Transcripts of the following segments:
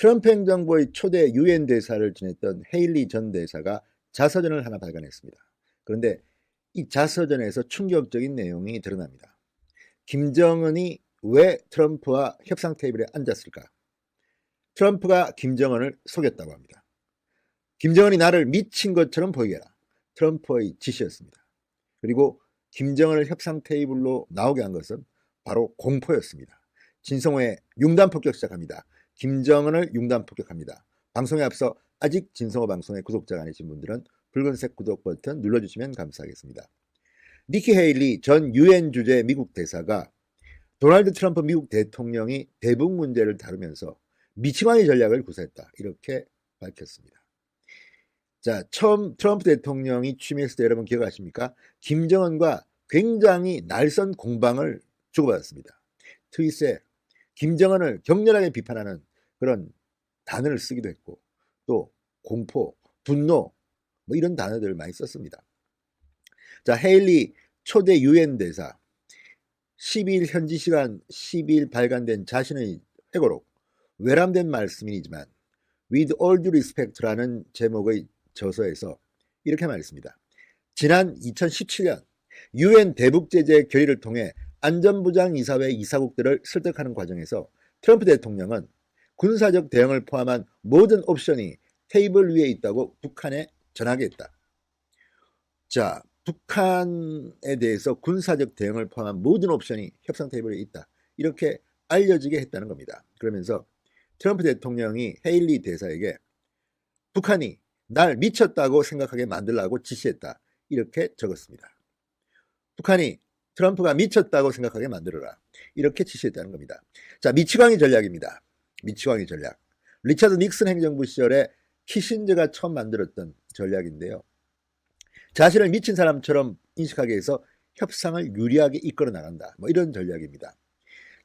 트럼프 행정부의 초대 유엔 대사를 지냈던 헤일리 전 대사가 자서전을 하나 발간했습니다. 그런데 이 자서전에서 충격적인 내용이 드러납니다. 김정은이 왜 트럼프와 협상 테이블에 앉았을까? 트럼프가 김정은을 속였다고 합니다. 김정은이 나를 미친 것처럼 보이게 해라. 트럼프의 지시였습니다. 그리고 김정은을 협상 테이블로 나오게 한 것은 바로 공포였습니다. 진성호의 융단 폭격 시작합니다. 김정은을 융단 폭격합니다. 방송에 앞서 아직 진성호 방송의 구독자가 아니신 분들은 붉은색 구독 버튼 눌러주시면 감사하겠습니다. 니키 헤일리 전 유엔 주재 미국 대사가 도널드 트럼프 미국 대통령이 대북 문제를 다루면서 미치광이 전략을 구사했다. 이렇게 밝혔습니다. 자, 처음 트럼프 대통령이 취임했을 때 여러분 기억하십니까? 김정은과 굉장히 날선 공방을 주고받았습니다. 트윗에 김정은을 격렬하게 비판하는 그런 단어를 쓰기도 했고 또 공포, 분노 뭐 이런 단어들을 많이 썼습니다. 자, 헤일리 초대 유엔 대사 12일 현지 시간 12일 발간된 자신의 회고록 외람된 말씀이지만 With all due respect라는 제목의 저서에서 이렇게 말했습니다. 지난 2017년 유엔 대북 제재 결의를 통해 안전보장이사회 이사국들을 설득하는 과정에서 트럼프 대통령은 군사적 대응을 포함한 모든 옵션이 테이블 위에 있다고 북한에 전하게 했다. 자, 북한에 대해서 군사적 대응을 포함한 모든 옵션이 협상 테이블에 있다. 이렇게 알려지게 했다는 겁니다. 그러면서 트럼프 대통령이 헤일리 대사에게 북한이 날 미쳤다고 생각하게 만들라고 지시했다. 이렇게 적었습니다. 북한이 트럼프가 미쳤다고 생각하게 만들어라. 이렇게 지시했다는 겁니다. 자, 미치광이 전략입니다. 미치광이 전략. 리차드 닉슨 행정부 시절에 키신저가 처음 만들었던 전략인데요. 자신을 미친 사람처럼 인식하게 해서 협상을 유리하게 이끌어 나간다. 뭐 이런 전략입니다.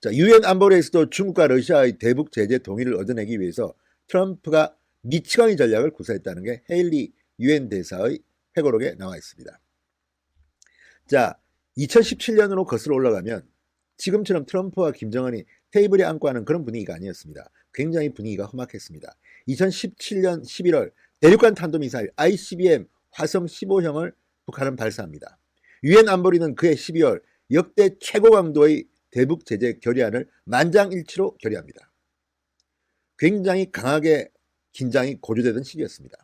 자, 유엔 안보리에서도 중국과 러시아의 대북 제재 동의를 얻어내기 위해서 트럼프가 미치광이 전략을 구사했다는 게 헤일리 유엔 대사의 회고록에 나와 있습니다. 자, 2017년으로 거슬러 올라가면 지금처럼 트럼프와 김정은이 테이블에 앉고 하는 그런 분위기가 아니었습니다. 굉장히 분위기가 험악했습니다. 2017년 11월 대륙간 탄도미사일 ICBM 화성 15형을 북한은 발사합니다. 유엔 안보리는 그해 12월 역대 최고 강도의 대북 제재 결의안을 만장일치로 결의합니다. 굉장히 강하게 긴장이 고조되던 시기였습니다.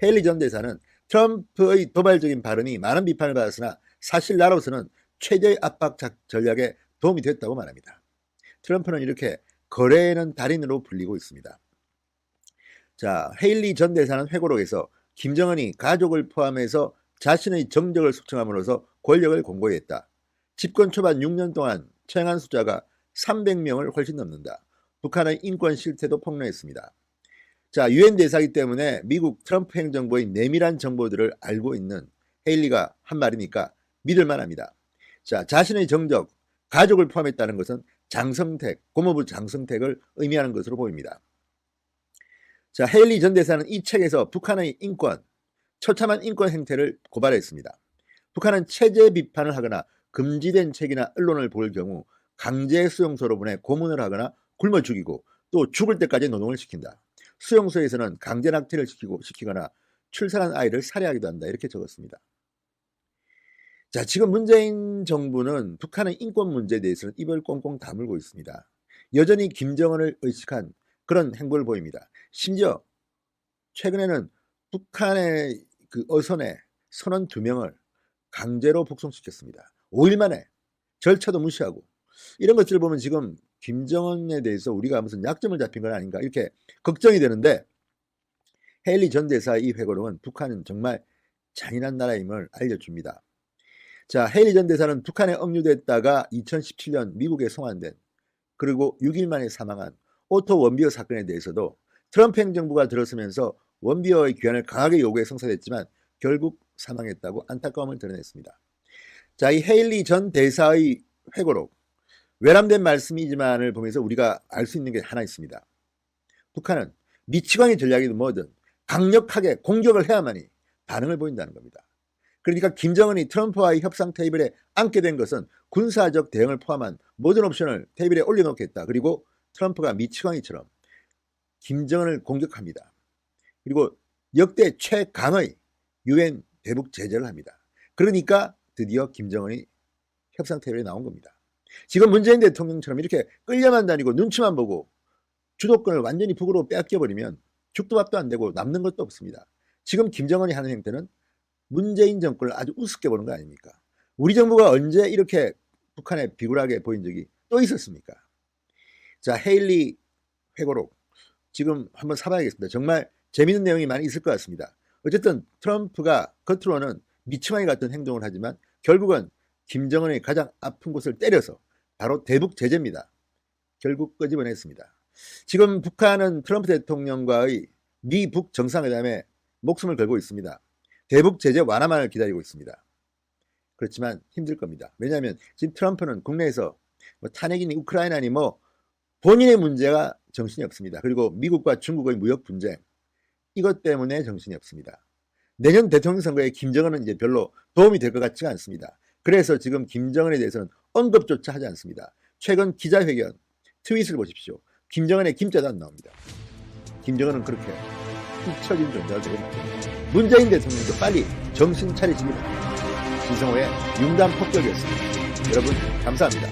헤일리 전 대사는 트럼프의 도발적인 발언이 많은 비판을 받았으나 사실 나로서는 최대의 압박 전략에 도움이 됐다고 말합니다. 트럼프는 이렇게 거래에는 달인으로 불리고 있습니다. 자, 헤일리 전 대사는 회고록에서 김정은이 가족을 포함해서 자신의 정적을 숙청함으로써 권력을 공고히 했다. 집권 초반 6년 동안 처형한 숫자가 300명을 훨씬 넘는다. 북한의 인권 실태도 폭로했습니다. 자, 유엔 대사이기 때문에 미국 트럼프 행정부의 내밀한 정보들을 알고 있는 헤일리가 한 말이니까 믿을만 합니다. 자, 자신의 정적, 가족을 포함했다는 것은 장성택, 고모부 장성택을 의미하는 것으로 보입니다. 자, 헤일리 전 대사는 이 책에서 북한의 인권, 처참한 인권 행태를 고발했습니다. 북한은 체제 비판을 하거나 금지된 책이나 언론을 볼 경우 강제 수용소로 보내 고문을 하거나 굶어 죽이고 또 죽을 때까지 노동을 시킨다. 수용소에서는 강제 낙태를 시키거나 출산한 아이를 살해하기도 한다. 이렇게 적었습니다. 자, 지금 문재인 정부는 북한의 인권 문제에 대해서는 입을 꽁꽁 다물고 있습니다. 여전히 김정은을 의식한 그런 행보를 보입니다. 심지어 최근에는 북한의 그 어선에 선원 2명을 강제로 북송시켰습니다. 5일 만에 절차도 무시하고 이런 것들을 보면 지금 김정은에 대해서 우리가 무슨 약점을 잡힌 건 아닌가 이렇게 걱정이 되는데 헤일리 전 대사의 이 회고록은 북한은 정말 잔인한 나라임을 알려줍니다. 자, 헤일리 전 대사는 북한에 억류됐다가 2017년 미국에 송환된 그리고 6일 만에 사망한 오토 원비어 사건에 대해서도 트럼프 행정부가 들어서면서 원비어의 귀환을 강하게 요구해 성사됐지만 결국 사망했다고 안타까움을 드러냈습니다. 자, 이 헤일리 전 대사의 회고록 외람된 말씀이지만을 보면서 우리가 알 수 있는 게 하나 있습니다. 북한은 미치광이 전략이든 뭐든 강력하게 공격을 해야만이 반응을 보인다는 겁니다. 그러니까 김정은이 트럼프와의 협상 테이블에 앉게 된 것은 군사적 대응을 포함한 모든 옵션을 테이블에 올려놓겠다. 그리고 트럼프가 미치광이처럼 김정은을 공격합니다. 그리고 역대 최강의 유엔 대북 제재를 합니다. 그러니까 드디어 김정은이 협상 테이블에 나온 겁니다. 지금 문재인 대통령처럼 이렇게 끌려만 다니고 눈치만 보고 주도권을 완전히 북으로 빼앗겨버리면 죽도 밥도 안 되고 남는 것도 없습니다. 지금 김정은이 하는 행태는 문재인 정권을 아주 우습게 보는 거 아닙니까? 우리 정부가 언제 이렇게 북한에 비굴하게 보인 적이 또 있었습니까? 자, 헤일리 회고록 지금 한번 사봐야겠습니다. 정말 재밌는 내용이 많이 있을 것 같습니다. 어쨌든 트럼프가 겉으로는 미치광이 같은 행동을 하지만 결국은 김정은의 가장 아픈 곳을 때려서 바로 대북 제재입니다. 결국 끄집어냈습니다. 지금 북한은 트럼프 대통령과의 미북 정상회담에 목숨을 걸고 있습니다. 대북 제재 완화만을 기다리고 있습니다. 그렇지만 힘들 겁니다. 왜냐하면 지금 트럼프는 국내에서 뭐 탄핵이니 우크라이나니 뭐 본인의 문제가 정신이 없습니다. 그리고 미국과 중국의 무역 분쟁 이것 때문에 정신이 없습니다. 내년 대통령 선거에 김정은은 이제 별로 도움이 될 것 같지가 않습니다. 그래서 지금 김정은에 대해서는 언급조차 하지 않습니다. 최근 기자회견 트윗을 보십시오. 김정은의 김자도 안 나옵니다. 김정은은 그렇게 잊혀진 존재가 되고 말입니다. 문재인 대통령도 빨리 정신 차리십니다. 진성호의 융단 폭격이었습니다. 여러분 감사합니다.